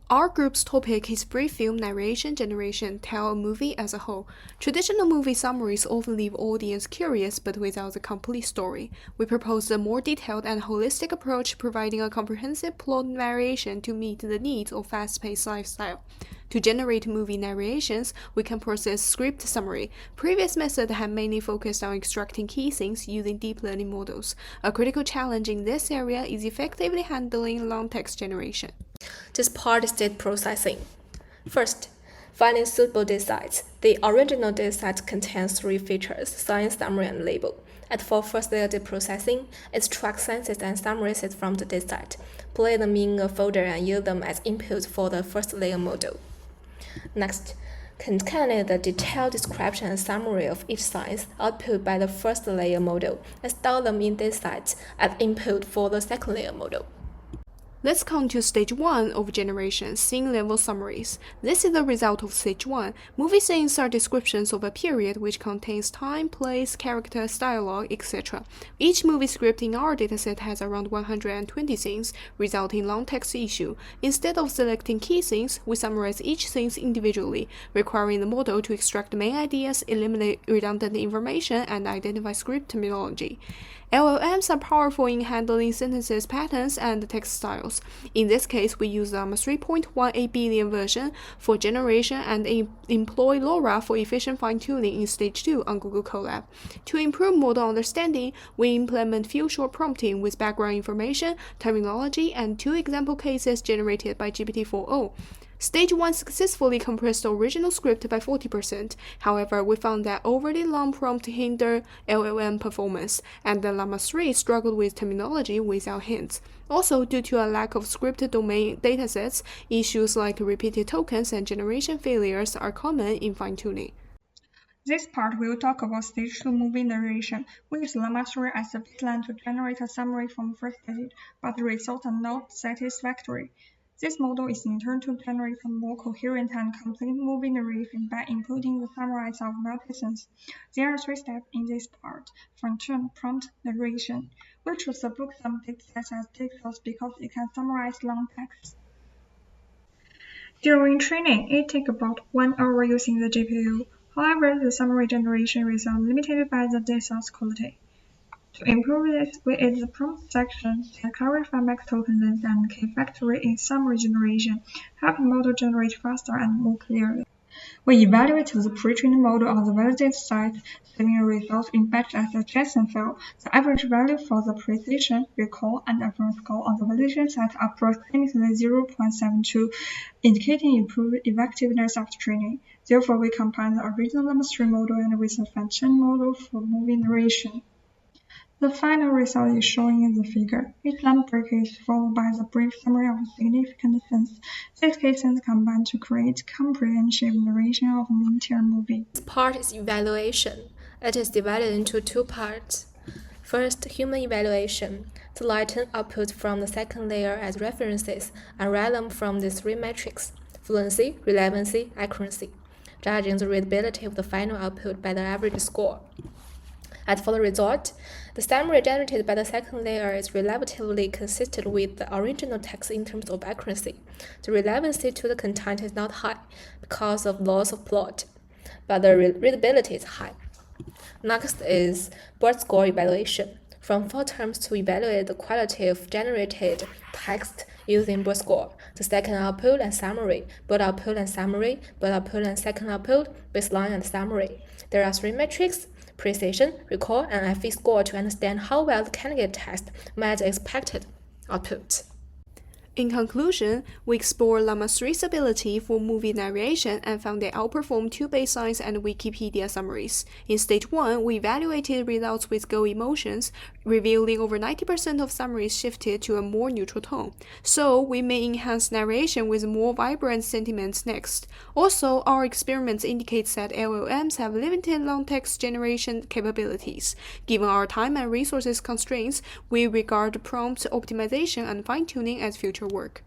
Our group's topic is brief film narration generation, tell a movie as a whole. Traditional movie summaries often leave audience curious but without the complete story. We propose a more detailed and holistic approach, providing a comprehensive plot narration to meet the needs of fast-paced lifestyle. To generate movie narrations, we can process script summary. Previous methods have mainly focused on extracting key scenes using deep learning models. A critical challenge in this area is effectively handling long text generation. This part is data processing. First, finding suitable datasets. The original dataset contains three features: science, summary, and label. For first layer data processing, it extracts sciences and summarizes from the dataset, place them in a folder, and use them as input for the first layer model. Next, concatenate the detailed description and summary of each science output by the first layer model and store them in datasets as input for the second layer model. Let's come to stage 1 of generation, scene level summaries. This is the result of stage 1. Movie scenes are descriptions of a period which contains time, place, characters, dialogue, etc. Each movie script in our dataset has around 120 scenes, resulting in long text issue. Instead of selecting key scenes, we summarize each scene individually, requiring the model to extract the main ideas, eliminate redundant information, and identify script terminology. LLMs are powerful in handling sentences patterns and text styles. In this case, we use the 3.18 billion version for generation and employ LoRa for efficient fine-tuning in stage 2 on Google Colab. To improve model understanding, we implement few short prompting with background information, terminology, and 2 example cases generated by GPT-4o. Stage 1 successfully compressed the original script by 40%. However, we found that overly long prompt hindered LLM performance, and the Llama 3 struggled with terminology without hints. Also, due to a lack of script domain datasets, issues like repeated tokens and generation failures are common in fine-tuning. This part will talk about stage 2 movie narration. We use Llama 3 as a baseline to generate a summary from the first stage, but the results are not satisfactory. This model is in turn to generate a more coherent and complete movie narration by including the summaries of multi-scenes. There are 3 steps in this part. Fine-tune prompt narration. We choose the book-sum dataset as text source because it can summarize long text. During training, it takes about 1 hour using the GPU. However, the summary generation result limited by the data source quality. To improve this, we add the prompt section that clarify max token length and key factory in summary generation, helping model generate faster and more clearly. We evaluate the pre-trained model on the validated site, saving a result in batch as a JSON file. The average value for the precision, recall, and reference score on the validation site are approximately 0.72, indicating improved effectiveness after training. Therefore, we combine the original Llama 3 model and with the fine-tuned model for movie narration. The final result is shown in the figure. Each line break is followed by the brief summary of significant scenes. These cases combine to create comprehensive narration of an entire movie. This part is evaluation. It is divided into 2 parts. First, human evaluation. Select output from the second layer as references and write them from the 3 metrics: fluency, relevancy, accuracy, judging the readability of the final output by the average score. As for the result, the summary generated by the second layer is relatively consistent with the original text in terms of accuracy. The relevancy to the content is not high because of loss of plot, but the readability is high. Next is BERT score evaluation. From 4 terms to evaluate the quality of generated text using BERT score: the second output and summary, BERT output and summary, BERT output and second output, baseline and summary. There are 3 metrics: precision, recall, and FE score to understand how well the candidate text met the expected output. In conclusion, we explored Llama 3's ability for movie narration and found they outperformed 2 baselines and Wikipedia summaries. In stage 1, we evaluated results with Go emotions, revealing over 90% of summaries shifted to a more neutral tone. So, we may enhance narration with more vibrant sentiments next. Also, our experiments indicate that LLMs have limited long text generation capabilities. Given our time and resources constraints, we regard prompt optimization and fine-tuning as future work.